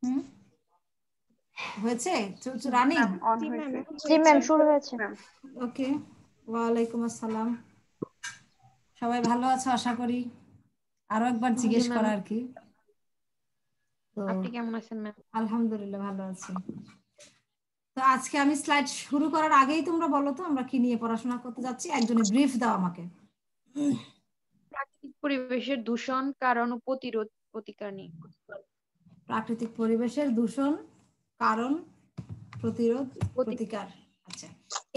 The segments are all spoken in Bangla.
হুম হয়েছে রানিং? জি ম্যাম শুরু হয়েছে। ওকে, ওয়ালাইকুম আসসালাম। সবাই ভালো আছো আশা করি। আরো একবার জিজ্ঞেস করা আর কি। তো আপনি কেমন আছেন ম্যাম? আলহামদুলিল্লাহ ভালো আছি। তো আজকে আমি স্লাইড শুরু করার আগেই তোমরা বলো তো আমরা কি নিয়ে পড়াশোনা করতে যাচ্ছি, একজনে ব্রিফ দাও আমাকে। প্রাকৃতিক পরিবেশের দূষণ, কারণ ও প্রতিরোধ, প্রতিকার নিয়ে। প্রাকৃতিক পরিবেশের দূষণ, কারণ, প্রতিরোধ, প্রতিকার। আচ্ছা,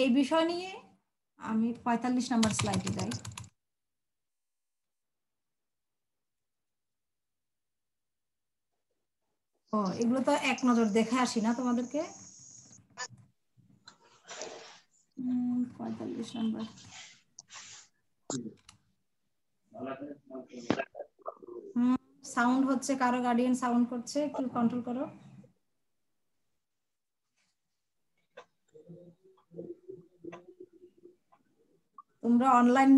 এই বিষয় নিয়ে আমি 45 নম্বর স্লাইডে যাই। ও এগুলো তো এক নজর দেখে আসি না তোমাদেরকে। 45 নম্বর। সাউন্ড হচ্ছে, কারো গার্ডিয়ান সাউন্ড করছে, একটু কন্ট্রোল করো। তোমরা অনলাইন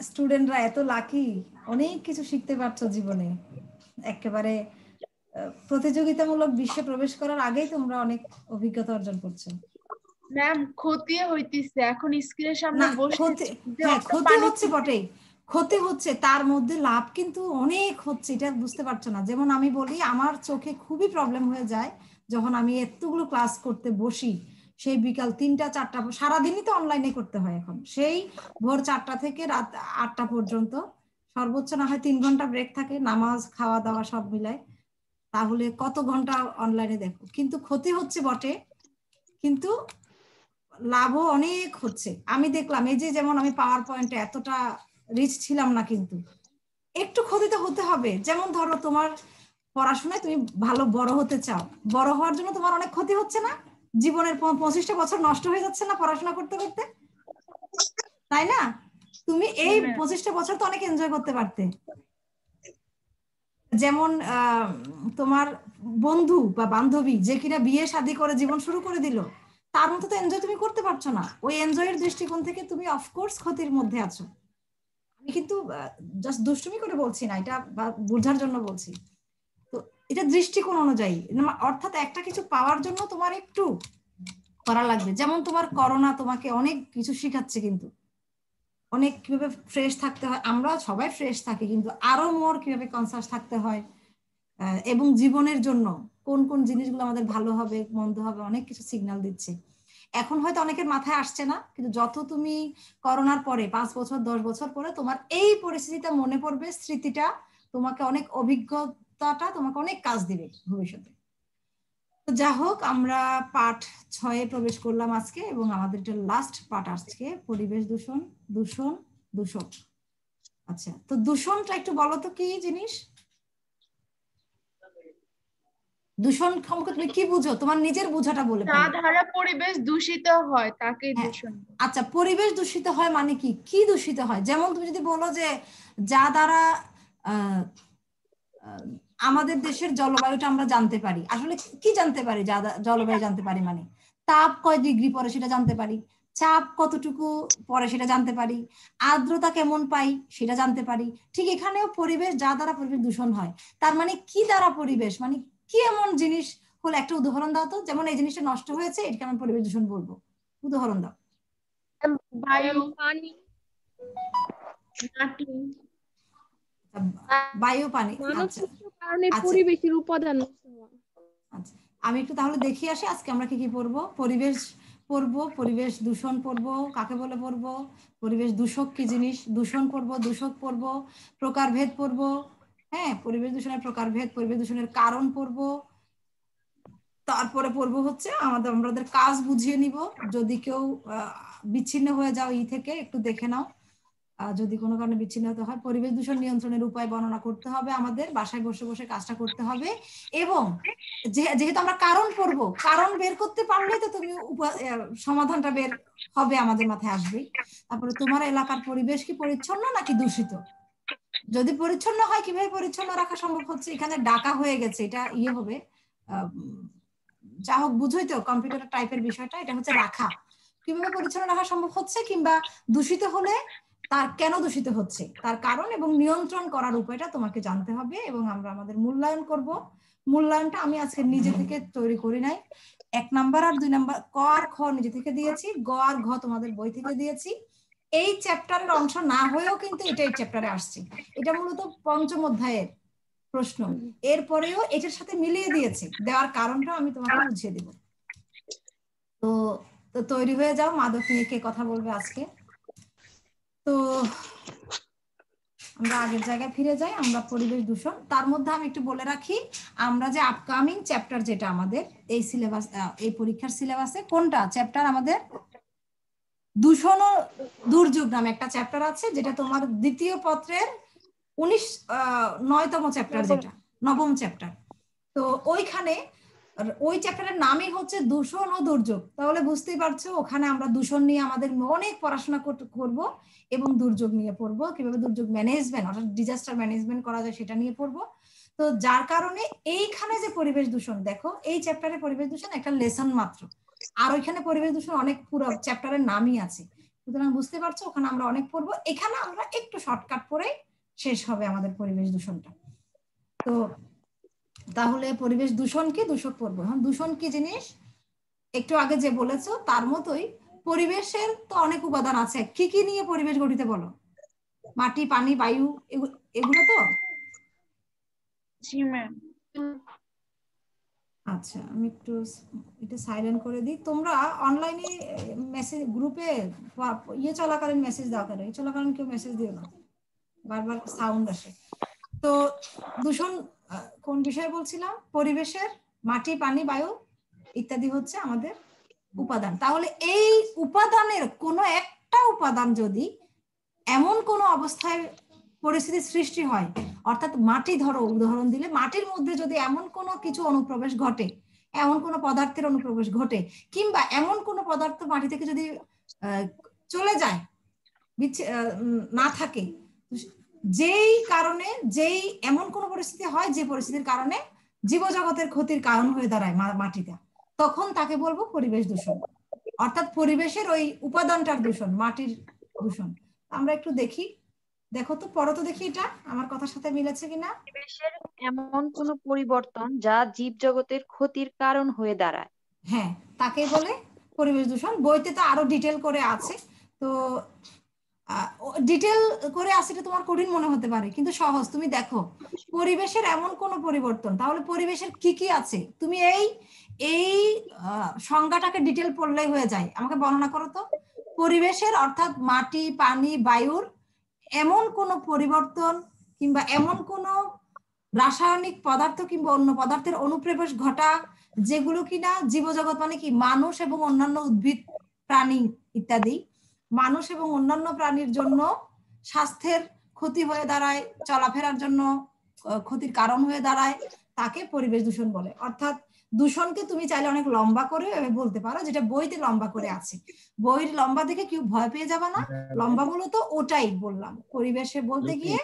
স্টুডেন্টরা এত লাকি, অনেক কিছু শিখতে পারছো জীবনে। একেবারে প্রতিযোগিতামূলক বিশ্বে প্রবেশ করার আগেই তোমরা অনেক অভিজ্ঞতা অর্জন করছো। ম্যাম ক্ষতি হইতিছে, এখন স্ক্রিনের সামনে বসে হ্যাঁ ক্ষতি হচ্ছে বটেই, ক্ষতি হচ্ছে, তার মধ্যে লাভ কিন্তু অনেক হচ্ছে, এটা বুঝতে পারছো না। যেমন আমি বলি আমার চোখে খুবই প্রবলেম হয়ে যায় যখন আমি এতগুলো ক্লাস করতে বসি, সেই বিকাল 3টা 4টা, সারাদিনই তো অনলাইনে করতে হয় এখন, সেই ভোর 4টা থেকে রাত 8টা পর্যন্ত, সর্বোচ্চ না হয় 3 ঘন্টা ব্রেক থাকে, নামাজ খাওয়া দাওয়া সব মিলায়, তাহলে কত ঘন্টা অনলাইনে দেখো। কিন্তু ক্ষতি হচ্ছে বটে, কিন্তু লাভও অনেক হচ্ছে। আমি দেখলাম এই যে যেমন আমি পাওয়ার পয়েন্টে এতটা রিচ ছিলাম না, কিন্তু একটু ক্ষতি তো হতে হবে। যেমন ধরো তোমার পড়াশোনায় তুমি ভালো বড় হতে চাও, বড় হওয়ার জন্য তোমার অনেক ক্ষতি হচ্ছে না? জীবনের 25টা বছর নষ্ট হয়ে যাচ্ছে না পড়াশোনা করতে করতে, তাই না? তুমি এই 25টা বছর তো অনেক এনজয় করতে পারতে। যেমন তোমার বন্ধু বা বান্ধবী যে কিনা বিয়ে শাদী করে জীবন শুরু করে দিল, তার মতো তো এনজয় তুমি করতে পারছো না। ওই এনজয়ের দৃষ্টিকোণ থেকে তুমি অফকোর্স ক্ষতির মধ্যে আছো। আমি কিন্তু জাস্ট দুষ্টুমি করে বলছি না, এটা বোঝার জন্য বলছি। তো এটা দৃষ্টিকোণ অনুযায়ী, অর্থাৎ একটা কিছু পাওয়ার জন্য তোমার একটু করা লাগবে। যেমন তোমার করোনা তোমাকে অনেক কিছু শিখাচ্ছে, কিন্তু অনেক কিভাবে ফ্রেশ থাকতে হয়। আমরা সবাই ফ্রেশ থাকি, কিন্তু আরো মোর কিভাবে কনসাস থাকতে হয়, এবং জীবনের জন্য কোন কোন জিনিসগুলো আমাদের ভালো হবে মন্দ হবে অনেক কিছু সিগন্যাল দিচ্ছে। এখন হয়তো অনেকের মাথায় আসছে না, কিন্তু যত তুমি করোনার পরে 5 বছর 10 বছর পরে তোমার এই পরিস্থিতিটা মনে পড়বে, স্মৃতিটা তোমাকে অনেক, অভিজ্ঞতাটা তোমাকে অনেক কাজ দিবে ভবিষ্যতে। তো যা হোক, আমরা পাঠ 6-এ প্রবেশ করলাম আজকে, এবং আমাদের এটা লাস্ট পাঠ আজকে, পরিবেশ দূষণ, দূষণ, দূষক। আচ্ছা, তো দূষণটা একটু বলো তো কি জিনিস? দূষণ সম্পর্কে তুমি কি বুঝো, তোমার নিজের বোঝাটা বলে যা ফেলো। দ্বারা পরিবেশ দূষিত হয় তাকে দূষণ। আচ্ছা, পরিবেশ দূষিত হয় মানে কি, কি দূষিত হয়? যেমন তুমি যদি বলো যে যা দ্বারা আহ আমাদের দেশের জলবায়ুটা আমরা জানতে পারি, আসলে কি জানতে পারি? যা জলবায়ু জানতে পারি মানে তাপ কয় ডিগ্রি পরে সেটা জানতে পারি, চাপ কতটুকু পরে সেটা জানতে পারি, আর্দ্রতা কেমন পাই সেটা জানতে পারি। ঠিক এখানেও পরিবেশ, যা দ্বারা পরিবেশ দূষণ হয়, তার মানে কি দ্বারা পরিবেশ, মানে কি এমন জিনিস হলো? একটা উদাহরণ দাও তো। যেমন এই জিনিসটা নষ্ট হয়েছে, এটাকে আমি পরিবেশ দূষণ বলবো, উদাহরণ দাও। বায়ু, পানি, মাটি, বায়ু, পানি। আচ্ছা কারণে আচ্ছা পরিবেশের উপাদান। আচ্ছা, আমি একটু তাহলে দেখিয়ে আসি আজকে আমরা কি কি পড়বো। পরিবেশ পড়বো, পরিবেশ দূষণ পড়বো, কাকে বলে পড়বো, পরিবেশ দূষক কি জিনিস, দূষণ পড়বো, দূষক পড়বো, প্রকারভেদ পড়বো, হ্যাঁ পরিবেশ দূষণের প্রকারভেদ, পরিবেশ দূষণের কারণ পড়বো, তারপরে পড়বো হচ্ছে আমাদের কাজ বুঝিয়ে নিব। যদি কেউ বিচ্ছিন্ন হয়ে যাও থেকে একটু দেখে নাও, যদি কোনো কারণে বিচ্ছিন্ন হতে হয়। পরিবেশ দূষণ নিয়ন্ত্রণের উপায় বর্ণনা করতে হবে, আমাদের বাসায় বসে বসে কাজটা করতে হবে। এবং যেহেতু আমরা কারণ পড়বো, কারণ বের করতে পারলে তো তুমি সমাধানটা বের হবে, আমাদের মাথায় আসবেই। তারপরে তোমার এলাকার পরিবেশ কি পরিচ্ছন্ন নাকি দূষিত? যদি পরিচ্ছন্ন হয়, কিভাবে পরিচ্ছন্ন রাখা সম্ভব হচ্ছে, এখানে ডাকা হয়ে গেছে, এটা হবে যা হোক, বুঝোই তো কম্পিউটার টাইপের বিষয়টা, এটা হচ্ছে রাখা, কিভাবে পরিচ্ছন্ন রাখা সম্ভব হচ্ছে, কিংবা দূষিত হলে তার কেন দূষিত হচ্ছে, তার কারণ এবং নিয়ন্ত্রণ করার উপায়টা তোমাকে জানতে হবে, এবং আমরা আমাদের মূল্যায়ন করব। মূল্যায়নটা আমি আজকে নিজে থেকে তৈরি করি নাই। 1 নাম্বার আর 2 নাম্বার, ক আর খ নিজে থেকে দিয়েছি, গ আর ঘ তোমাদের বই থেকে দিয়েছি। এই চ্যাপ্টারের অংশ না হয়েও কিন্তু এটা এই চ্যাপ্টারে আসছে। এটা মূলত পঞ্চম অধ্যায়ের প্রশ্ন, এরপরেও এটার সাথে মিলিয়ে দিয়েছি, দেওয়ার কারণটা আমি তোমাকে বুঝিয়ে দিব। তো তৈরি হয়ে যাও, মাদক নিয়ে কে কথা বলবে আজকে। তো আমরা আগের জায়গায় ফিরে যাই, আমরা পরিবেশ দূষণ। তার মধ্যে আমি একটু বলে রাখি, আমরা যে আপকামিং চ্যাপ্টার যেটা আমাদের এই সিলেবাস, এই পরীক্ষার সিলেবাসে কোনটা চ্যাপ্টার আমাদের, দূষণ ও দুর্যোগ নামে একটা চ্যাপ্টার আছে, যেটা তোমার দ্বিতীয় পত্রের 9তম চ্যাপ্টার, যেটা 9ম চ্যাপ্টার। তো ওইখানে ওই চ্যাপ্টারের নামই হচ্ছে দূষণ ও দুর্যোগ। তাহলে বুঝতেই পারছো ওখানে আমরা দূষণ নিয়ে আমাদের অনেক পড়াশোনা করব, এবং দুর্যোগ নিয়ে পড়বো, কিভাবে দুর্যোগ ম্যানেজমেন্ট অর্থাৎ ডিজাস্টার ম্যানেজমেন্ট করা যায় সেটা নিয়ে পড়বো। তো যার কারণে এইখানে যে পরিবেশ দূষণ, দেখো এই চ্যাপ্টারে পরিবেশ দূষণ একটা লেসন মাত্র, আর ওইখানে পরিবেশ দূষণ অনেক পুরো চ্যাপ্টারের নামই আছে। সুতরাং বুঝতে পারছো ওখানে আমরা অনেক পড়বো, এখানে আমরা একটু শর্টকাট পড়ে শেষ হবে আমাদের পরিবেশ দূষণটা। তো তাহলে পরিবেশ দূষণ কি, দূষক পড়বো। হ্যাঁ, দূষণ কি জিনিস একটু আগে যে বলেছো তার মতোই পরিবেশের তো অনেক উপাদান আছে। কি কি নিয়ে পরিবেশ গঠিত বলো? মাটি, পানি, বায়ু, এগুলো তো। জি ম্যাম। আচ্ছা, আমি একটু এটা সাইলেন্ট করে দিই। তোমরা অনলাইনে মেসেজ গ্রুপে ইয়ে চলাকালীন মেসেজ দাও, কেন এই চলাকালীন কেউ মেসেজ দিও না, বারবার সাউন্ড আসে। তো দূষণ কোন বিষয়ে বলছিলাম? পরিবেশের মাটি, পানি, বায়ু ইত্যাদি হচ্ছে আমাদের উপাদান। তাহলে এই উপাদানের কোনো একটা উপাদান যদি এমন কোনো অবস্থায় পরিস্থিতি সৃষ্টি হয়, অর্থাৎ মাটি ধরো উদাহরণ দিলে, মাটির মধ্যে যদি এমন কোনো কিছু অনুপ্রবেশ ঘটে, এমন কোনো পদার্থের অনুপ্রবেশ ঘটে, কিংবা এমন কোনো পদার্থ মাটি থেকে যদি চলে যায়, না থাকে, যেই কারণে যেই এমন কোনো পরিস্থিতি হয় যে পরিস্থিতির কারণে জীবজগতের ক্ষতির কারণ হয়ে দাঁড়ায় মাটিটা, তখন তাকে বলবো পরিবেশ দূষণ, অর্থাৎ পরিবেশের ওই উপাদানটার দূষণ, মাটির দূষণ। আমরা একটু দেখি, দেখো তো, পড়ো তো দেখি এটা আমার কথার সাথে মিলেছে কিনা। পরিবেশের এমন কোন পরিবর্তন যা জীবজগতের ক্ষতির কারণ হয়ে দাঁড়ায়। হ্যাঁ, তাকেই বলে পরিবেশ দূষণ। বইতে তো আরো ডিটেল করে আছে, তো ডিটেল করে আছে, এটা তোমার কঠিন মনে হতে পারে কিন্তু সহজ। তুমি দেখো পরিবেশের এমন কোন পরিবর্তন, তাহলে পরিবেশের কি কি আছে, তুমি এই এই সংজ্ঞাটাকে ডিটেল পড়লেই হয়ে যায়। আমাকে বর্ণনা করো তো, পরিবেশের অর্থাৎ মাটি, পানি, বায়ুর এমন কোন পরিবর্তন কিংবা এমন কোন রাসায়নিক পদার্থ কিংবা অন্য পদার্থের অনুপ্রবেশ ঘটা যেগুলো কিনা জীবজগৎ মানে কি মানুষ এবং অন্যান্য উদ্ভিদ, প্রাণী ইত্যাদি, মানুষ এবং অন্যান্য প্রাণীর জন্য স্বাস্থ্যের ক্ষতি হয়ে দাঁড়ায়, চলাফেরার জন্য ক্ষতির কারণ হয়ে দাঁড়ায়, তাকে পরিবেশ দূষণ বলে। অর্থাৎ দূষণকে তুমি চাইলে অনেক লম্বা করে বলতে পারো, যেটা বইতে লম্বা করে আছে। বইয়ের লম্বা দেখে কেউ ভয় পেয়ে যাবে না, লম্বা মূলত ওটাই বললাম। পরিবেশে বলতে গিয়ে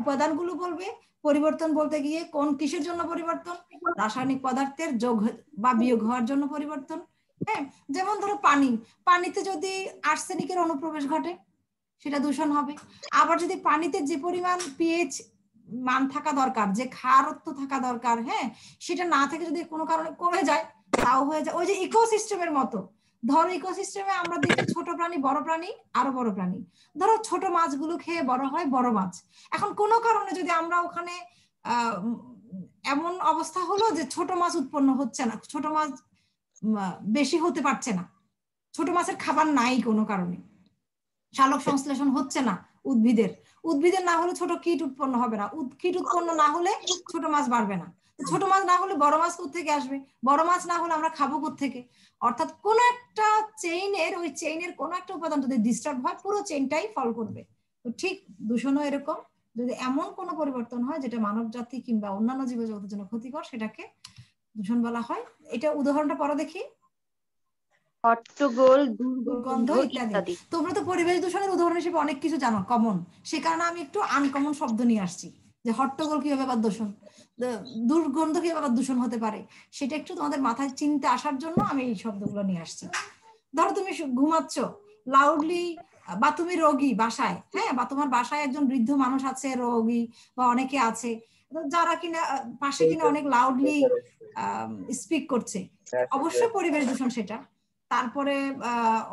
উপাদানগুলো বলবে, পরিবর্তন বলতে গিয়ে কোন কিসের জন্য পরিবর্তন, রাসায়নিক পদার্থের যোগ বা বিয়োগ হওয়ার জন্য পরিবর্তন। হ্যাঁ, যেমন ধরো পানি, পানিতে যদি আর্সেনিকের অনুপ্রবেশ ঘটে সেটা দূষণ হবে। আবার যদি পানিতে যে পরিমাণ পিএইচ মান থাকা দরকার, যে ক্ষারত্ব থাকা দরকার, হ্যাঁ, সেটা না থেকে যদি কোনো কারণে কমে যায়, তাও হয়ে যায়। ওই যে ইকোসিস্টেমের মতো, ধরো ইকোসিস্টেমে আমরা দেখি ছোট প্রাণী, বড় প্রাণী, আরো বড় প্রাণী। ধরো ছোট মাছগুলো খেয়ে বড় হয় বড় মাছ। এখন কোনো কারণে যদি আমরা ওখানে এমন অবস্থা হলো যে ছোট মাছ উৎপন্ন হচ্ছে না, ছোট মাছ বেশি হতে পারছে না, ছোট মাছের খাবার নাই কোনো কারণে, শালক সংশ্লেষণ হচ্ছে না উদ্ভিদের, উদ্ভিদের না হলে ছোট কীট উৎপন্ন হবে না, কীট উৎপন্ন না হলে ছোট মাছ বাড়বে না, ছোট মাছ না হলে বড় মাছ কোত্থেকে আসবে, বড় মাছ না হলে আমরা খাবো কোত্থেকে। অর্থাৎ কোন একটা চেইনের, ওই চেইনের কোন একটা উপাদান যদি ডিস্টার্ব হয় পুরো চেইনটাই ফল করবে। তো ঠিক দূষণও এরকম, যদি এমন কোন পরিবর্তন হয় যেটা মানব জাতি কিংবা অন্যান্য জীবজগতের জন্য ক্ষতিকর, সেটাকে দূষণ বলা হয়। এটা উদাহরণটা পরে দেখি, হট্টগোল, দুর্গন্ধ দুর্গন্ধ ইত্যাদি। ইত্যাদি। তোমরা তো পরিবেশ দূষণের উদাহরণ হিসেবে অনেক কিছু জানো কমন, সে কারণে আমি একটু আনকমন শব্দ নিয়ে আসছি, যে হট্টগোল কিভাবে আবার দূষণ, দুর্গন্ধ কিভাবে আবার দূষণ হতে পারে, সেটা একটু তোমাদের মাথায় চিন্তা আসার জন্য আমি এই শব্দগুলো নিয়ে আসছি। ধরো তুমি ঘুমাচ্ছ, লাউডলি বা তুমি রোগী বাসায়, হ্যাঁ, বা তোমার বাসায় একজন বৃদ্ধ মানুষ আছে, রোগী বা অনেকে আছে যারা কিনা পাশে কিনা অনেক লাউডলি স্পিক করছে, অবশ্যই পরিবেশ দূষণ সেটা। তারপরে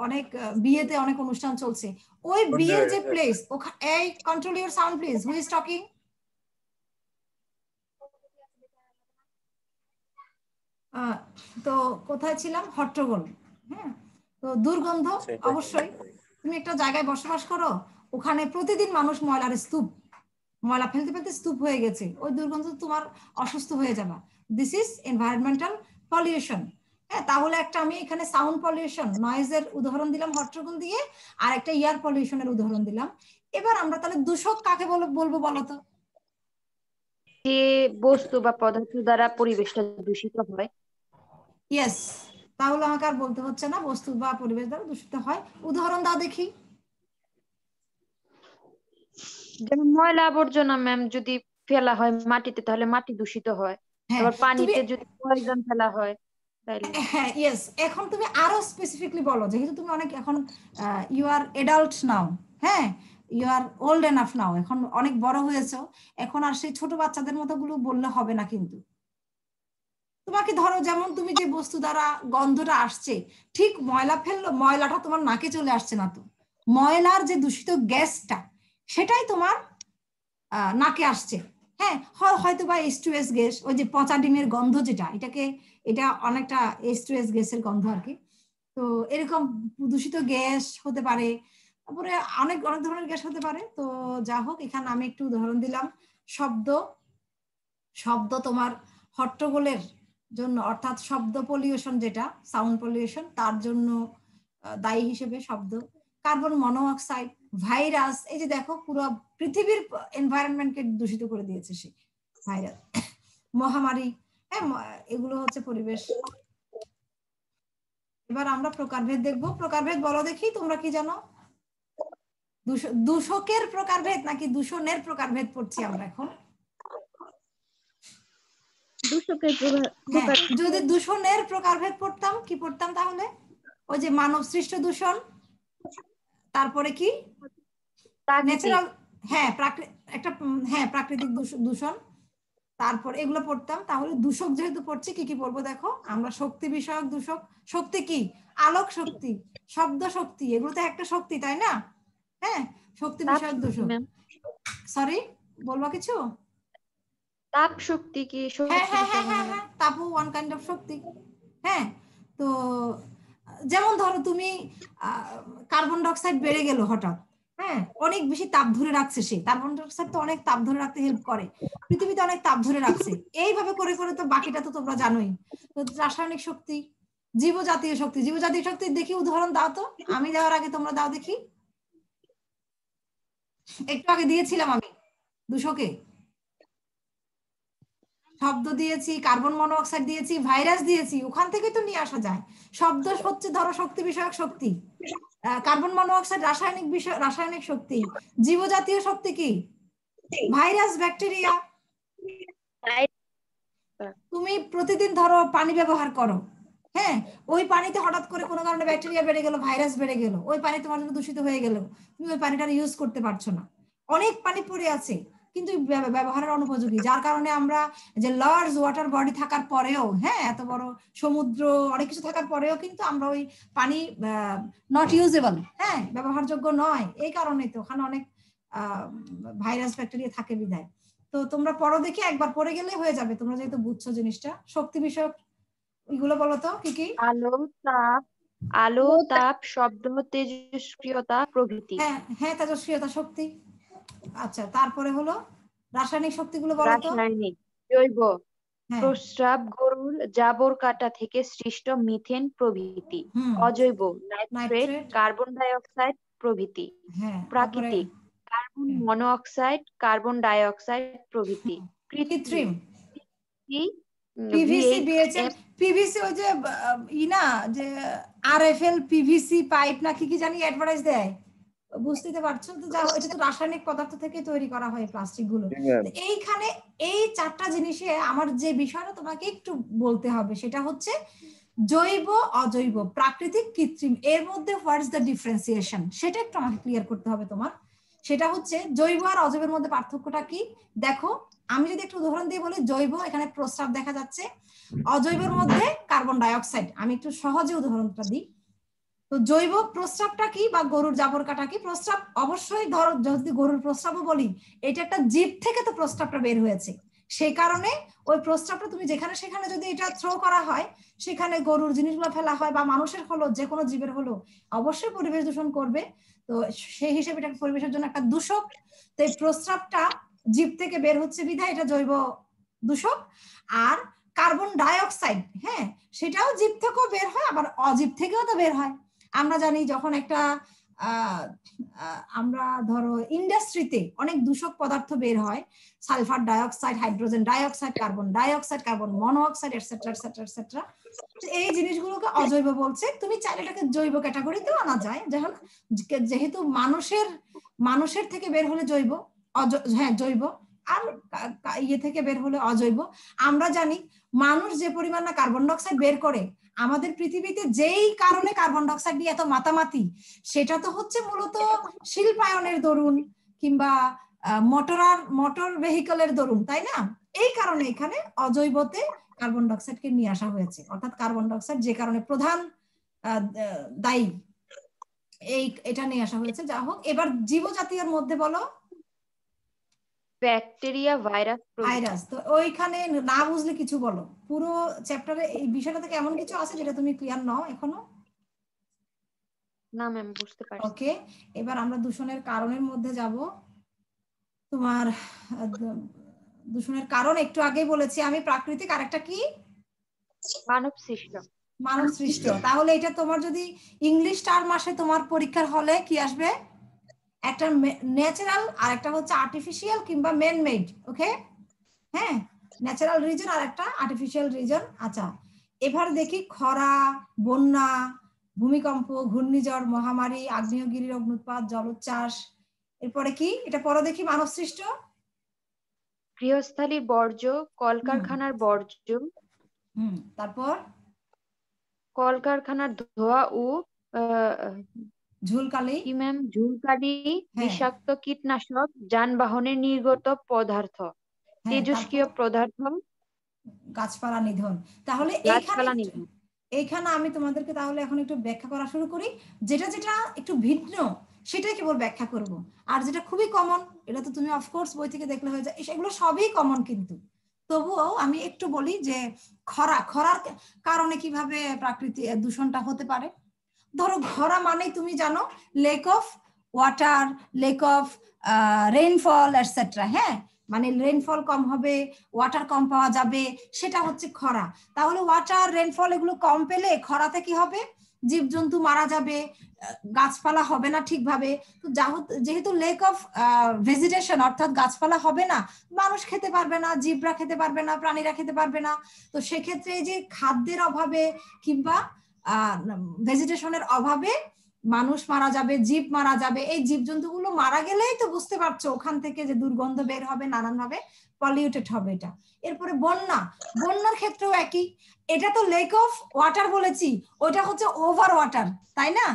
অনেক বিয়েতে অনেক অনুষ্ঠান চলছে, ওই বিয়ের যে প্লেস, এই control your sound please, who is talking? তো কোথায় ছিলাম? হট্টগোল। হ্যাঁ, তো দুর্গন্ধ অবশ্যই। তুমি একটা জায়গায় বসবাস করো, ওখানে প্রতিদিন মানুষ ময়লার স্তূপ, ময়লা ফেলতে ফেলতে স্তূপ হয়ে গেছে, ওই দুর্গন্ধ তোমার অসুস্থ হয়ে যাবা। This is environmental pollution. হ্যাঁ, তাহলে একটা আমি এখানে সাউন্ড পলিউশন, নয়েজের উদাহরণ দিলাম হট্টগোল দিয়ে, আর একটা এয়ার পলিউশনের উদাহরণ দিলাম। এবার আমরা তাহলে দূষক কাকে বলবো বলো তো? যে বস্তু বা পদার্থ দ্বারা পরিবেশটা দূষিত হয়। ইয়েস, তাহলে আমাকে আর বলতে হচ্ছে না বস্তু বা পরিবেশ দ্বারা দূষিত হয়। উদাহরণ দাও দেখি। যেমন ময়লা আবর্জনা ম্যাম যদি ফেলা হয় মাটিতে তাহলে মাটি দূষিত হয়। হ্যাঁ, আবার তুমি পানিতে যদি পয়জন ফেলা হয় তাইলে। হ্যাঁ, ইয়েস, এখন তুমি আরো স্পেসিফিকলি বলো, যেহেতু তুমি অনেক এখন ইউ আর এডাল্ট নাও, হ্যাঁ, ইউ আর ওল্ড এনাফ নাও, এখন অনেক বড় হয়েছো, এখন আর সেই ছোট বাচ্চাদের মতো গুলো বললে হবে না। কিন্তু তোমাকে ধরো, যেমন তুমি যে বস্তু দ্বারা গন্ধটা আসছে, ঠিক ময়লা ফেললো, ময়লাটা তোমার নাকে চলে আসছে না তো, ময়লার যে দূষিত গ্যাসটা সেটাই তোমার নাকে আসছে। হ্যাঁ, হয়তো বা H2S গ্যাস, ওই যে পচা ডিমের গন্ধ যেটা, এটা অনেকটা H2S গ্যাসের গন্ধ আর কি। তো এরকম দূষিত গ্যাস হতে পারে, তারপরে অনেক অনেক ধরনের গ্যাস হতে পারে। তো যা হোক, এখানে আমি একটু উদাহরণ দিলাম। শব্দ, শব্দ তোমার হট্টগোলের জন্য, অর্থাৎ শব্দ পলিউশন যেটা সাউন্ড পলিউশন, তার জন্য দায়ী হিসেবে শব্দ। কার্বন মনোঅক্সাইড, ভাইরাস, এই যে দেখো পুরো পৃথিবীর এনভায়রনমেন্টকে দূষিত করে দিয়েছে সে ভাইরাস। মহামারী, হ্যাঁ, এগুলো হচ্ছে পরিবেশ। এবার আমরা প্রকারভেদ দেখবো। প্রকারভেদ বলো দেখি, তোমরা কি জানো? দূষকের প্রকারভেদ নাকি দূষণের প্রকারভেদ পড়ছি আমরা এখন? দূষকের হ্যাঁ, যদি দূষণের প্রকারভেদ পড়তাম, কি পড়তাম তাহলে? ওই যে মানব সৃষ্ট দূষণ, তারপরে কি ন্যাচারাল, হ্যাঁ একটা হ্যাঁ প্রাকৃতিক দূষণ, তারপর এগুলো পড়তাম। তাহলে দূষক যেহেতু পড়ছি, কি কি পড়বো দেখো আমরা? শক্তি বিষয়ক দূষক। শক্তি কি? আলোক শক্তি, শব্দ শক্তি, এগুলো তো একটা শক্তি, তাই না? হ্যাঁ, শক্তি বিষয়ক দূষক। সরি, বলবো কিছু? তাপ শক্তি কি? হ্যাঁ হ্যাঁ হ্যাঁ হ্যাঁ হ্যাঁ, তাপও ওয়ান কাইন্ড অফ শক্তি। হ্যাঁ, তো যেমন ধরো তুমি কার্বন ডাইঅক্সাইড বেড়ে গেল হঠাৎ, হ্যাঁ, অনেক বেশি তাপ ধরে রাখছে সে, কার্বন ডাইঅক্সাইড তো অনেক তাপ ধরে রাখতে হেল্প করে, পৃথিবীতে অনেক তাপ ধরে রাখছে, এইভাবে করে করে তো বাকিটা তো তোমরা জানোই। তো রাসায়নিক শক্তি, জীবজাতীয় শক্তি, জীবজাতীয় শক্তি দেখি উদাহরণ দাও তো, আমি দেওয়ার আগে তোমরা দাও দেখি। একটু আগে দিয়েছিলাম আমি দূষকে, শব্দ দিয়েছি, কার্বন মনোঅক্সাইড দিয়েছি, ভাইরাস দিয়েছি, ওখান থেকে তো নিয়ে আসা যায়। শব্দ হচ্ছে ধরো শক্তি বিষয়ক শক্তি, কার্বন মনোঅক্সাইড রাসায়নিক বিষয়, রাসায়নিক শক্তি, জীবজাতীয় শক্তি কি? Virus, bacteria. তুমি প্রতিদিন ধরো পানি ব্যবহার করো, হ্যাঁ, ওই পানিতে হঠাৎ করে কোনো কারণে ব্যাকটেরিয়া বেড়ে গেল, ভাইরাস বেড়ে গেল, ওই পানি তোমার জন্য দূষিত হয়ে গেল, তুমি ওই পানিটা ইউজ করতে পারছো না। অনেক পানি পড়ে আছে কিন্তু ব্যবহারের অনুপযোগী, যার কারণে আমরা যে লার্জ ওয়াটার বডি থাকার পরেও, হ্যাঁ, এত বড় সমুদ্র, অনেক কিছু থাকার পরেও কিন্তু আমরা ওই পানি নট ইউজেবল, হ্যাঁ, ব্যবহারযোগ্য নয়। এই কারণে তো ওখানে অনেক ভাইরাস ব্যাকটেরিয়া থাকে বিধায়। তো তোমরা পড়ো দেখি, একবার পড়ে গেলে হয়ে যাবে, তোমরা যেহেতু বুঝছো জিনিসটা। শক্তি বিষয়ক এগুলো বলো তো কি কি? আলো, তাপ, শব্দ, তেজস্ক্রিয়তা প্রভৃতি। হ্যাঁ হ্যাঁ, তেজস্ক্রিয়তা শক্তি। আচ্ছা, তারপরে হলো রাসায়নিক শক্তিগুলো বলো তো। রাসায়নিক, জৈব, হ্যাঁ, প্রস্রাব, গরুর জাবর কাটা থেকে সৃষ্ট মিথেন প্রভৃতি। অজৈব, নাইট্রেট, কার্বন ডাই অক্সাইড প্রভৃতি। হ্যাঁ, প্রাকৃতিক, carbon monoxide, carbon die oxide প্রভৃতি। কৃত্রিম, পিভিসি, পিভিসি, বিএচএল, পিভিসি, ওই যে না, যে আরএফএল পিভিসি পাইপ না কি কি জানি অ্যাডভার্টাইজ দেয়, বুঝতে পারছো তো? যা, এটা তো রাসায়নিক পদার্থ থেকে তৈরি করা হয় প্লাস্টিক গুলো। এইখানে এই চারটা জিনিসে আমার যে বিষয়টা তোমাকে একটু বলতে হবে সেটা হচ্ছে জৈব অজৈব প্রাকৃতিক কৃত্রিম এর মধ্যে হোয়াট ইজ দ্য ডিফারেন্সিয়েশন সেটা একটু আমাকে ক্লিয়ার করতে হবে তোমার। সেটা হচ্ছে জৈব আর অজৈবের মধ্যে পার্থক্যটা কি। দেখো আমি যদি একটু উদাহরণ দিয়ে বলি, জৈব এখানে প্রস্রাব দেখা যাচ্ছে, অজৈবের মধ্যে কার্বন ডাই অক্সাইড। আমি একটু সহজে উদাহরণটা দিই। তো জৈব প্রস্রাবটা কি বা গরুর জাবর কাটা কি? প্রস্রাব অবশ্যই ধরো যদি গরুর প্রস্রাবও বলি, এটা একটা জীব থেকে তো প্রস্রাবটা বের হয়েছে, সেই কারণে ওই প্রস্রাবটা তুমি যেখানে সেখানে যদি এটা থ্রো করা হয়, সেখানে গরুর জিনিসগুলো ফেলা হয় বা মানুষের হলো যে কোনো জীবের হলো, অবশ্যই পরিবেশ দূষণ করবে। তো সেই হিসেবে এটা পরিবেশের জন্য একটা দূষক। তো এই প্রস্রাবটা জীব থেকে বের হচ্ছে বিধায় এটা জৈব দূষক। আর কার্বন ডাই অক্সাইড, হ্যাঁ, সেটাও জীব থেকেও বের হয়, আবার অজীব থেকেও তো বের হয়। আমরা জানি যখন একটা আমরা ধরো ইন্ডাস্ট্রিতে অনেক দূষক পদার্থ বের হয়, sulphur dioxide, hydrogen dioxide, carbon dioxide, carbon monoxide, etcetera etcetera etcetera. এই জিনিসগুলোকে অজৈব বলছে। তুমি চাইলে এটাকে জৈব ক্যাটাগরিতেও আনা যায়, যেহেতু মানুষের থেকে বের হলে জৈব, হ্যাঁ জৈব, আর ইয়ে থেকে বের হলে অজৈব। আমরা জানি মানুষ যে পরিমাণ না কার্বন ডাইঅক্সাইড বের করে, আমাদের পৃথিবীতে যেই কারণে কার্বন ডাইঅক্সাইড নিয়ে এত মাতামাতি, সেটা তো হচ্ছে মূলত শিল্পায়নের দরুন কিংবা মোটর ভেহিকলের দরুন, তাই না? এই কারণে এখানে অজৈবতে কার্বন ডাইঅক্সাইডকে নিয়ে আসা হয়েছে, অর্থাৎ কার্বন ডাইঅক্সাইড যে কারণে প্রধান দায়ী, এটা নিয়ে আসা হয়েছে। যা হোক, এবার জীবজাতীয়ের মধ্যে বলো। Bacteria, virus. তো ওইখানে না বুঝলে কিছু বলো, পুরো চ্যাপ্টারে এই বিষয়টা থেকে এমন কিছু আছে যেটা তুমি ক্লিয়ার নাও এখনো? না ম্যাম, বুঝতে পারছি। ওকে, এবার আমরা দূষণের কারণের মধ্যে যাব। তোমার দূষণের কারণ একটু আগেই বলেছি আমি, প্রাকৃতিক, আর একটা কি? মানব সৃষ্ট। মানব সৃষ্ট। তাহলে এটা তোমার যদি ইংলিশ টার্ম আসে তোমার পরীক্ষার হলে কি আসবে? একটা ন্যাচারাল আর একটা হচ্ছে আর্টিফিশিয়াল কিংবা ম্যান মেড। ওকে, হ্যাঁ, ন্যাচারাল রিজন আর একটা আর্টিফিশিয়াল রিজন। আচ্ছা, এবার দেখি খরা, বন্যা, ভূমিকম্প, ঘূর্ণিঝড়, মহামারী, আগ্নেয়গিরির অগ্নুৎপাত, জলোচ্ছ্বাস। এরপরে কি? এটা পরে দেখি মানব সৃষ্ট। গৃহস্থালী বর্জ্য, কলকারখানার বর্জ্য। তারপর কলকারখানার ধোঁয়া ও ঝুলকালি, কি ম্যাম? ঝুলকালি, বিষাক্ত কীটনাশক, যানবাহনের নির্গত পদার্থ, তেজস্ক্রিয় পদার্থ, গাছপালা নিধন। তাহলে এইখানে আমি তোমাদেরকে তাহলে এখন একটু ব্যাখ্যা করা শুরু করি। যেটা যেটা একটু ভিন্ন সেটাই কেবল ব্যাখ্যা করব, আর যেটা খুবই কমন এটা তো তুমি অফকোর্স বই থেকে দেখলে হয়ে যায়, এগুলো সবই কমন। কিন্তু তবুও আমি একটু বলি যে খরার কারণে কিভাবে প্রাকৃতিক দূষণটা হতে পারে। ধরো খরা মানে তুমি জানো lake of water, lake of rainfall etcetera. হ্যাঁ, মানে রেইনফল কম হবে, ওয়াটার কম পাওয়া যাবে, সেটা হচ্ছে খরা। তাহলে ওয়াটার, রেইনফল এগুলো কম পেলে খরাতে কি হবে? জীবজন্তু মারা যাবে, গাছপালা হবে না ঠিকভাবে। তো যেহেতু লেক অফ ভেজিটেশন, অর্থাৎ গাছপালা হবে না, মানুষ খেতে পারবে না, জীবরা খেতে পারবে না, প্রাণীরা খেতে পারবে না। তো সেক্ষেত্রে এই যে খাদ্যের অভাবে কিংবা ভেজিটেশনের অভাবে মানুষ মারা যাবে, জীব মারা যাবে। এই জীবজন্তুগুলো মারা গেলেই তো বুঝতে পারছো ওখান থেকে যে দুর্গন্ধ বের হবে, নানানভাবে পলিউটেড হবে এটা। এরপরে বন্যার ক্ষেত্রেও একই। এটা তো লেক অফ ওয়াটার বলেছি, ওটা হচ্ছে ওভার ওয়াটার, তাই না?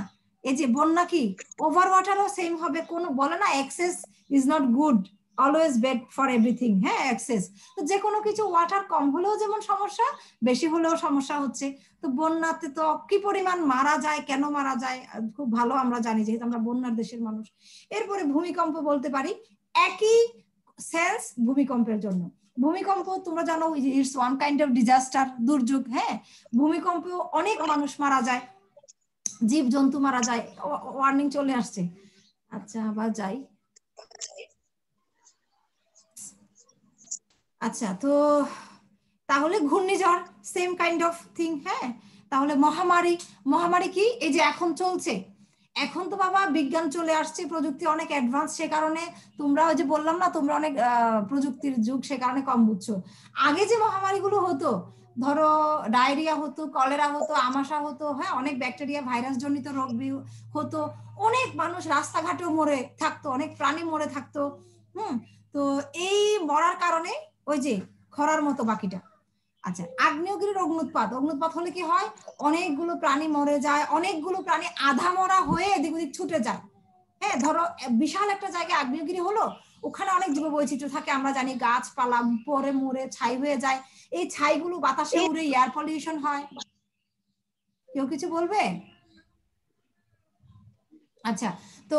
এই যে বন্যা কি ওভার ওয়াটারও সেম হবে। কোনো বলে না excess is not good, always bad for everything. হ্যাঁ, এক্সেস। তো যে কোনো কিছু ওয়াটার কম হলেও যেমন সমস্যা, বেশি হলেও সমস্যা হচ্ছে। তো বন্যাতে তো কি পরিমাণ মারা যায়, কেন মারা যায় খুব ভালো আমরা জানি, যেহেতু আমরা বন্যার দেশের মানুষ। এরপরে ভূমিকম্প বলতে পারি, একই সেন্স ভূমিকম্পের জন্য। ভূমিকম্প তোমরা জানো it's one kind of disaster, দুর্যোগ। হ্যাঁ, ভূমিকম্পে অনেক মানুষ মারা যায়, জীব জন্তু মারা যায়। ওয়ার্নিং চলে আসছে। আচ্ছা, আবার যাই। আচ্ছা, তো তাহলে ঘূর্ণিঝড় সেম কাইন্ড অফ থিং। হ্যাঁ, তাহলে মহামারী কি? এই যে এখন চলছে, এখন তো বাবা বিজ্ঞান চলে আসছে, প্রযুক্তি অনেক অ্যাডভান্স, সে কারণে তোমরা ওই যে বললাম না, তোমরা অনেক প্রযুক্তির যুগ, সে কারণে কম বুঝছো। আগে যে মহামারীগুলো হতো, ধরো ডায়রিয়া হতো, কলেরা হতো, আমাশা হতো, হ্যাঁ, অনেক ব্যাকটেরিয়া ভাইরাস জনিত রোগ হতো, অনেক মানুষ রাস্তাঘাটেও মরে থাকতো, অনেক প্রাণী মরে থাকতো। তো এই মরার কারণে ওই যে খরার মতো বাকিটা। আচ্ছা, আগ্নেয়গিরির অগ্নুৎপাত, অগ্নুৎপাত হলে কি হয়, অনেকগুলো প্রাণী মরে যায়, অনেকগুলো প্রাণী আধা মরা হয়ে এদিক ওদিক ছুটে যায়। হ্যাঁ, ধরো বিশাল একটা জায়গায় আগ্নেয়গিরি হলো, ওখানে অনেক জীববৈচিত্র্য থাকে, আমরা জানি গাছপালা পরে মরে ছাই হয়ে যায়, এই ছাইগুলো বাতাসে উড়ে এয়ার পলিউশন হয়। কেউ কিছু বলবে? আচ্ছা, তো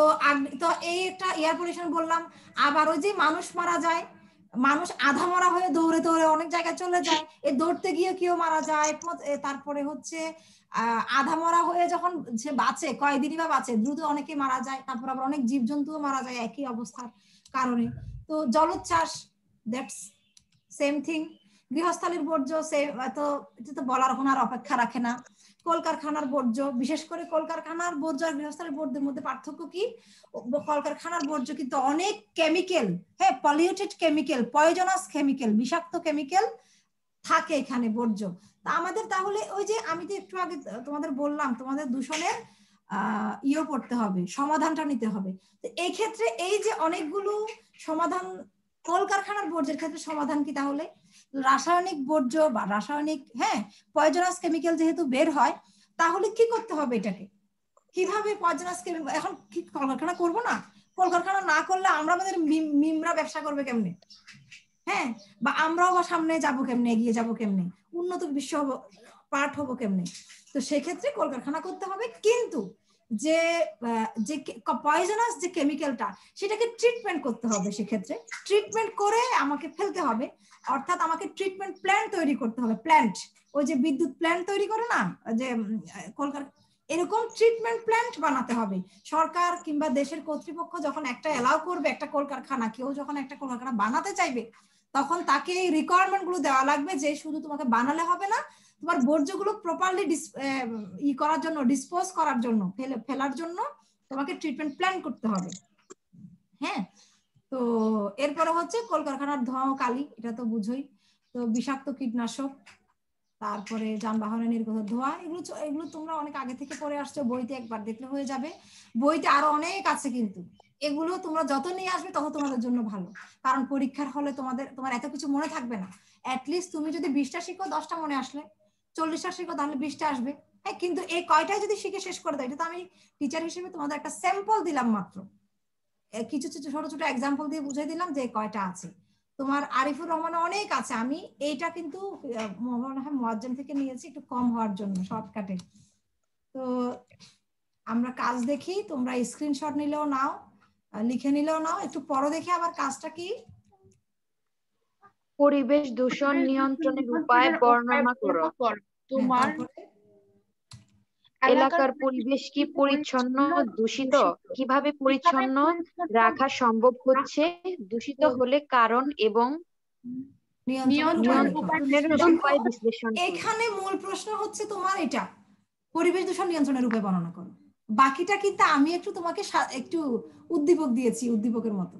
তো এই একটা এয়ার পলিউশন বললাম। আবার ওই যে মানুষ মারা যায়, মানুষ আধা মরা হয়ে দৌড়ে দৌড়ে অনেক জায়গায় চলে যায়, এ দৌড়তে গিয়ে কেউ মারা যায়। তারপরে হচ্ছে আধা মরা হয়ে যখন সে বাঁচে, কয়েকদিনই বা বাঁচে, দ্রুত অনেকে মারা যায়। তারপর আবার অনেক জীবজন্তুও মারা যায় একই অবস্থার কারণে। তো জলোচ্ছ্বাস, দ্যাটস সেম থিং। গৃহস্থালির বর্জ্য, তো এটা তো বলার এখন আর অপেক্ষা রাখে না। কলকারখানার বর্জ্য, বিশেষ করে কলকারখানার বর্জ্য আর গৃহস্থালির বর্জ্যের মধ্যে পার্থক্য কি, কলকারখানার বর্জ্য কিন্তু অনেক কেমিক্যাল, হ্যাঁ, পলিউটেড কেমিক্যাল, পয়জনাস কেমিক্যাল, বিষাক্ত কেমিক্যাল থাকে এখানে বর্জ্য। তা আমাদের তাহলে ওই যে আমি তো একটু আগে তোমাদের বললাম, তোমাদের দূষণের পড়তে হবে, সমাধানটা নিতে হবে। তো এই ক্ষেত্রে এই যে অনেকগুলো সমাধান, কলকারখানার বর্জ্যের ক্ষেত্রে সমাধান কি তাহলে রাসায়নিক বর্জ্য বা রাসায়নিক, হ্যাঁ, পয়জনাস কেমিক্যাল যেহেতু বের হয়, তাহলে কি করতে হবে এটাকে, কিভাবে পয়জনাস কেমিক্যাল, এখন কি কলকারখানা করবো না? কলকারখানা না করলে আমরা আমাদের মিমরা ব্যবসা করবে কেমনে, হ্যাঁ, বা আমরাও বা সামনে যাবো কেমনে, এগিয়ে যাবো কেমনে, উন্নত বিশ্ব পার্ট হবো কেমনে? তো সেক্ষেত্রে কলকারখানা করতে হবে, কিন্তু যে যে পয়জনাস যে কেমিক্যালটা, সেটাকে ট্রিটমেন্ট করতে হবে। সেক্ষেত্রে ট্রিটমেন্ট করে আমাকে ফেলতে হবে, অর্থাৎ আমাকে ট্রিটমেন্ট প্ল্যান্ট তৈরি করতে হবে। প্ল্যান্ট, ওই যে বিদ্যুৎ প্ল্যান্ট তৈরি করে না, যে কলকারখানা, এরকম ট্রিটমেন্ট প্ল্যান্ট বানাতে হবে। সরকার কিংবা দেশের কর্তৃপক্ষ যখন একটা এলাও করবে, একটা কলকারখানা, কেউ যখন একটা কলকারখানা বানাতে চাইবে, তখন তাকে এই রিকোয়ারমেন্ট গুলো দেওয়া লাগবে যে শুধু তোমাকে বানালে হবে না, তোমার বর্জ্যগুলো প্রপারলি করার জন্য, ডিসপোজ করার জন্য, ফেলার জন্য তোমাকে ট্রিটমেন্ট প্ল্যান করতে হবে। হ্যাঁ, তো এরপরে হচ্ছে কলকারখানার ধোঁয়া ও কালি, এটা তো বুঝোই। তো বিষাক্ত কীটনাশক, তারপরে যানবাহনের নির্গত ধোঁয়া, এগুলো তোমরা অনেক আগে থেকে পড়ে আসছো, বইতে একবার দেখলে হয়ে যাবে। বইতে আরো অনেক আছে, কিন্তু এগুলো তোমরা যত নিয়ে আসবে তত তোমাদের জন্য ভালো, কারণ পরীক্ষার হলে তোমার এত কিছু মনে থাকবে না। অ্যাটলিস্ট তুমি যদি 20টা শিখো, 10টা মনে আসলে, 40টা শিখো তাহলে 20টা আসবে। হ্যাঁ, কিন্তু এই কয়টাই যদি শিখে শেষ করে দাও, এটা তো আমি টিচার হিসেবে তোমাদের একটা স্যাম্পল দিলাম মাত্র, কিছু ছোট ছোট এক্সাম্পল দিয়ে বুঝিয়ে দিলাম যে কয়টা আছে। তোমার আরিফুর রহমান অনেক আছে, আমি এইটা কিন্তু মনে হয় মুয়াজ্জম থেকে নিয়েছি একটু কম হওয়ার জন্য, শর্টকাটে। তো আমরা কাজ দেখি, তোমরা স্ক্রিনশট নিলেও নাও, লিখে নিলেও নাও, একটু পরে দেখি আবার কাজটা কি। পরিবেশ দূষণ নিয়ন্ত্রণের উপায় বর্ণনা করো। তোমার এলাকার পরিবেশ কি পরিচ্ছন্ন, দূষিত? কিভাবে পরিচ্ছন্ন রাখা সম্ভব হচ্ছে? দূষিত হলে কারণ এবং নিয়ন্ত্রণের উপায় বিশ্লেষণ করো। এখানে মূল প্রশ্ন হচ্ছে তোমার এটা, পরিবেশ দূষণ নিয়ন্ত্রণের উপায় বর্ণনা করো। বাকিটা কিন্তু আমি একটু তোমাকে একটু উদ্দীপক দিয়েছি, উদ্দীপকের মতো।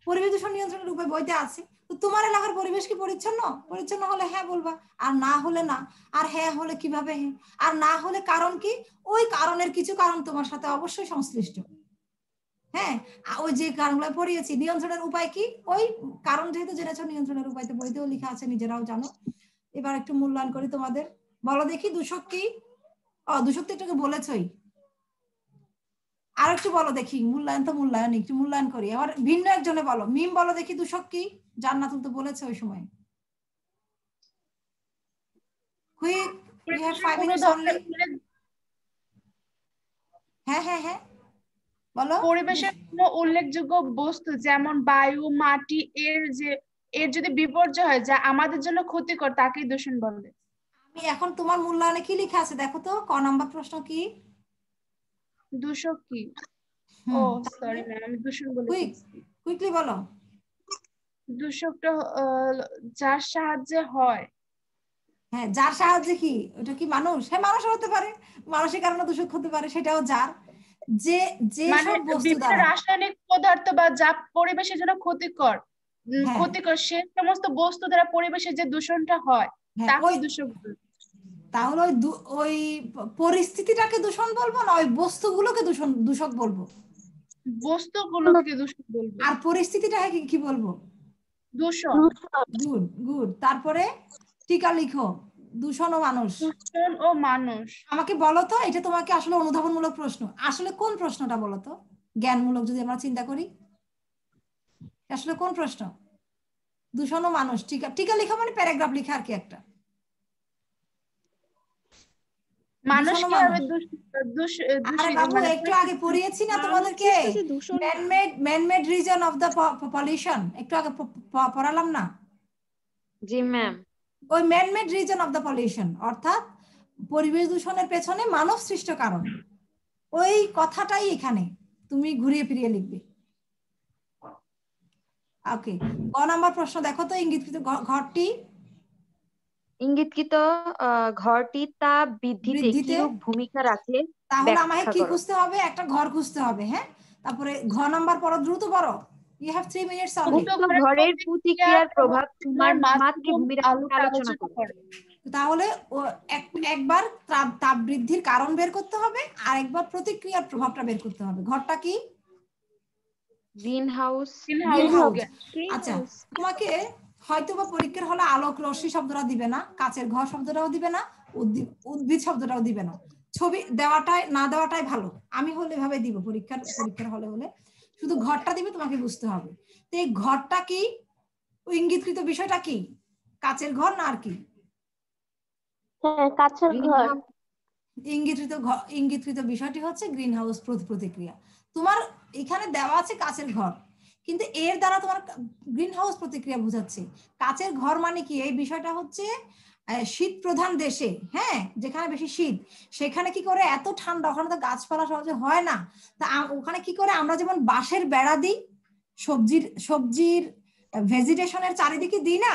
পরিবেশ দূষণ নিয়ন্ত্রণের উপায় বইতে আছে। তো তোমার এলাকার পরিবেশ কি পরিচ্ছন্ন? পরিচ্ছন্ন হলে হ্যাঁ বলবা, আর না হলে না। আর হ্যাঁ হলে কিভাবে হ্যাঁ, আর না হলে কারণ কি, ওই কারণের কিছু কারণ তোমার সাথে অবশ্যই সংশ্লিষ্ট। হ্যাঁ, ওই যে কারণগুলো পড়িয়েছি। নিয়ন্ত্রণের উপায় কি, ওই কারণ যেহেতু জেনেছো, নিয়ন্ত্রণের উপায় তো বইতেও লেখা আছে, নিজেরাও জানো। এবার একটু মূল্যায়ন করি তোমাদের, বলো দেখি দূষক কি? দূষক তো একটু বলেছই, আর একটু বলো দেখি। মূল্যায়ন তো মূল্যায়ন, একটু মূল্যায়ন করি। আবার ভিন্ন একজনে বলো, মিম বলো দেখি দূষক কি? জান্নাতুল তো বলেছে ওই সময়। Quick, we have 5 minutes only. হ্যাঁ হ্যাঁ হ্যাঁ, বলো। পরিবেশের কোনো উল্লেখযোগ্য বস্তু যেমন বায়ু, মাটি, এর যদি বিপর্যয় হয় যা আমাদের জন্য ক্ষতিকর, তাকেই দূষণ বলে। আমি এখন তোমার মূল্যায়নে কি লেখা আছে দেখো তো, ক নাম্বার প্রশ্ন কি? দূষক কি? ও সরি ম্যাম, আমি দূষণ বলেছি। কুইকলি বলো। দূষকটা যার সাহায্যে হয়। হ্যাঁ, যার সাহায্যে কি, ওটা কি মানুষ? হ্যাঁ, মানুষ হতে পারে, মানুষের কারণে দূষক হতে পারে, সেটাও যার, যে মানে সব বস্তু বিভিন্ন দ্বারা রাসায়নিক পদার্থ বা যা পরিবেশের জন্য ক্ষতিকর, সে সমস্ত বস্তু দ্বারা পরিবেশের যে দূষণটা হয় তাকে দূষক বলে। তাহলে ওই পরিস্থিতিটাকে দূষণ বলবো না ওই বস্তুগুলোকে দূষক বলবো? বস্তুগুলোকে দূষক বলবো। আর পরিস্থিতিটাকে কি বলবো? দূষণ। Good good. তারপরে টিকা লিখো, দূষণ ও মানুষ। দূষণ ও মানুষ। আমাকে বলো তো, এটা তোমাকে আসলে অনুধাবনমূলক প্রশ্ন, আসলে কোন প্রশ্নটা বলো তো, জ্ঞানমূলক যদি আমরা চিন্তা করি, আসলে কোন প্রশ্ন? দূষণ ও মানুষ, টিকা, টিকা লেখা মানে প্যারাগ্রাফ লেখা আর কি একটা। মানুষ দূষণ ও কিভাবে মানুষ। আরে বাবু মানে একটু আগে পড়িয়েছি না তোমাদেরকে, man-made reason of the pollution, একটু আগে পড়ালাম না? জি ম্যাম। ওই man-made reason of the pollution অর্থাৎ পরিবেশ দূষণের পেছনে মানব সৃষ্ট কারণ, ওই কথাটাই এখানে তুমি ঘুরিয়ে ফিরিয়ে লিখবে। ওকে, ক নাম্বার প্রশ্ন দেখো তো, ইঙ্গিতকৃত ঘরটি, ইঙ্গিতকৃত ঘরটি তাপ বৃদ্ধিতে বৃদ্ধিতে কিরূপ ভূমিকা রাখে তাহলে আমাকে ব্যাখ্যা কি করো। খুঁজতে হবে? একটা ঘর খুঁজতে হবে। হ্যাঁ, তারপরে ঘ নাম্বার পড়ো, দ্রুত পড়ো, ইউ হ্যাভ 3 মিনিটস অনলি। উক্ত ঘরের প্রতিক্রিয়ার প্রভাব তোমার মাতৃভূমির আলোচনা করো। তাহলে একবার তাপ বৃদ্ধির কারণ বের করতে হবে, আর একবার প্রতিক্রিয়ার প্রভাবটা বের করতে হবে। ঘরটা কি? Green house. আচ্ছা, তোমাকে হয়তো বা পরীক্ষার হলে আলোক রশ্মি শব্দটা দিবে না, কাচের ঘর শব্দটাও দিবে না, উদ্ভিদ শব্দটাও দিবে না। ছবি দেওয়াটাই না দেওয়াটাই ভালো। আমি হলে এভাবে দিব, পরীক্ষার হলে শুধু ঘরটা দিবে, তোমাকে বুঝতে হবে। তো এই ঘরটা কি, ইঙ্গিতকৃত বিষয়টা কি, কাচের ঘর না আর কি? কাছের ঘর। ইঙ্গিতকৃত বিষয়টি হচ্ছে গ্রিন হাউস প্রতিক্রিয়া। তোমার এখানে দেওয়া আছে কাচের ঘর, কিন্তু এর দ্বারা তোমার গ্রিন হাউস প্রতিক্রিয়া বোঝাচ্ছে। কাচের ঘর মানে কি, এই বিষয়টা হচ্ছে শীত প্রধান দেশে, হ্যাঁ, যেখানে বেশি শীত, সেখানে কি করে এত ঠান্ডা, ওখানে তো গাছপালা সহজে হয় না, তা ওখানে কি করে আমরা যেমন বাঁশের বেড়া দিই, সবজির ভেজিটেশনের চারিদিকে দিই না,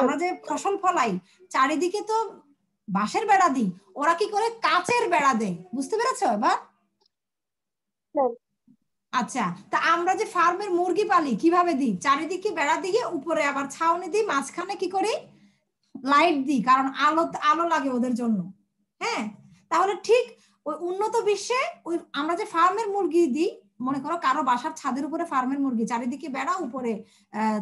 আমরা যে ফসল ফলাই চারিদিকে তো বাঁশের বেড়া দিই, ওরা কি করে কাচের বেড়া দেয়। বুঝতে পেরেছো এবার? আচ্ছা, তা আমরা যে ফার্মের মুরগি পালি কিভাবে দিই? চারিদিকে বেড়া দিয়ে উপরে আবার ছাউনি দিই, মাঝখানে কি করি? লাইট দিই, কারণ আলো লাগে ওদের জন্য। হ্যাঁ, তাহলে ঠিক ওই উন্নত বিশ্বে ওই আমরা যে ফার্মের মুরগি দিই, মনে করো কারো বাসার ছাদের উপরে ফার্মের মুরগি, চারিদিকে বেড়া, উপরে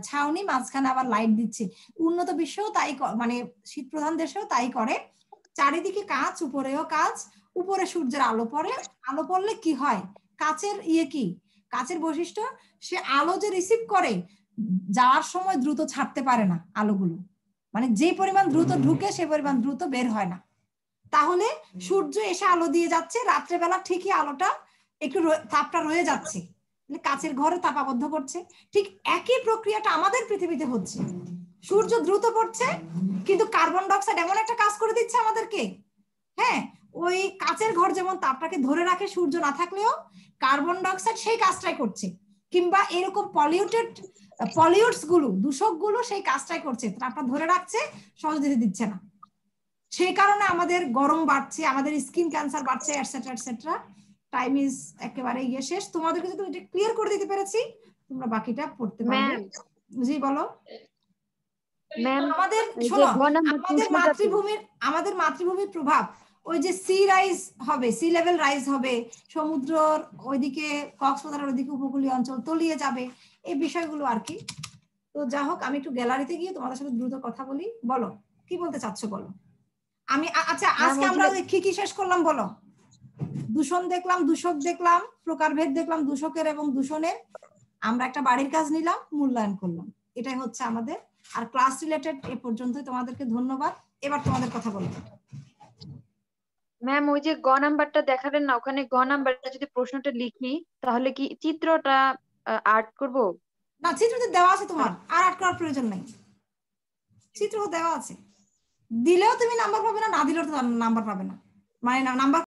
ছাউনি, মাঝখানে আবার লাইট দিচ্ছে। উন্নত বিশ্বেও তাই, মানে শীত প্রধান দেশেও তাই করে, চারিদিকে কাঁচ, উপরেও কাঁচ, উপরে সূর্যের আলো পড়ে, আলো পড়লে কি হয়, কাচের কি, কাচের বৈশিষ্ট্য, সে আলো যে রিসিভ করে যাওয়ার সময় দ্রুত ছাড়তে পারে না আলোগুলো, মানে যে পরিমাণ দ্রুত ঢুকে সে পরিমাণ দ্রুত বের হয় না। তাহলে সূর্য এসে আলো দিয়ে যাচ্ছে, রাত্রেবেলা ঠিকই আলোটা একটু তাপটা রয়ে যাচ্ছে, কাচের ঘরে তাপাবদ্ধ করছে। ঠিক একই প্রক্রিয়াটা আমাদের পৃথিবীতে হচ্ছে। সূর্য দ্রুত পড়ছে, কিন্তু কার্বন ডাইঅক্সাইড এমন একটা কাজ করে দিচ্ছে আমাদেরকে, হ্যাঁ, ওই কাচের ঘর যেমন তাপটাকে ধরে রাখে সূর্য না থাকলেও, কার্বন ডাইঅক্সাইড সেই কাজটাই করছে। কিংবা এরকম পলিউটস গুলো, দূষক গুলো সেই কাজটাই করছে, তাপটা ধরে রাখছে, সহজে দিচ্ছে না। সেই কারণে আমাদের গরম বাড়ছে, আমাদের স্কিন ক্যান্সার বাড়ছে, এটসেট্রা এটসেট্রা। টাইম ইজ একেবারে শেষ। তোমাদেরকে যদি এটা ক্লিয়ার করে দিতে পেরেছি, তোমরা বাকিটা পড়তে পারবে। জি বলো ম্যাম। আমাদের শোনো, আমাদের মাতৃভূমির প্রভাব, ওই যে সি রাইজ হবে, সি লেভেল রাইজ হবে, সমুদ্রর ওইদিকে, কক্সবাজারের ওইদিকে উপকূলীয় অঞ্চল তলিয়ে যাবে, এই বিষয়গুলো আর কি। তো যা হোক, আমি একটু গ্যালারিতে গিয়ে তোমাদের সাথে দ্রুত কথা বলি। বলো কি বলতে চাচ্ছ বলো। আমি আচ্ছা, আজকে আমরা কি শেষ করলাম বলো? দূষণ দেখলাম, দূষক দেখলাম, প্রকারভেদ দেখলাম দূষকের এবং দূষণের। আমরা একটা বাড়ির কাজ নিলাম, মূল্যায়ন করলাম, এটাই হচ্ছে আমাদের। আর ক্লাস রিলেটেড এ পর্যন্ত। তোমাদেরকে ধন্যবাদ। এবার তোমাদের কথা বলবো। ম্যাম, ওই যে গ নাম্বারটা দেখাবেন না, ওখানে গ নাম্বারটা যদি প্রশ্নটা লিখি, তাহলে কি চিত্রটা আর্ট করব? না, চিত্রতে দেওয়া আছে, তোমার আর আর্ট করার প্রয়োজন নাই, চিত্র দেওয়া আছে। দিলেও তুমি নাম্বার পাবে না, না দিলেও তো নাম্বার পাবে না, মানে নাম্বার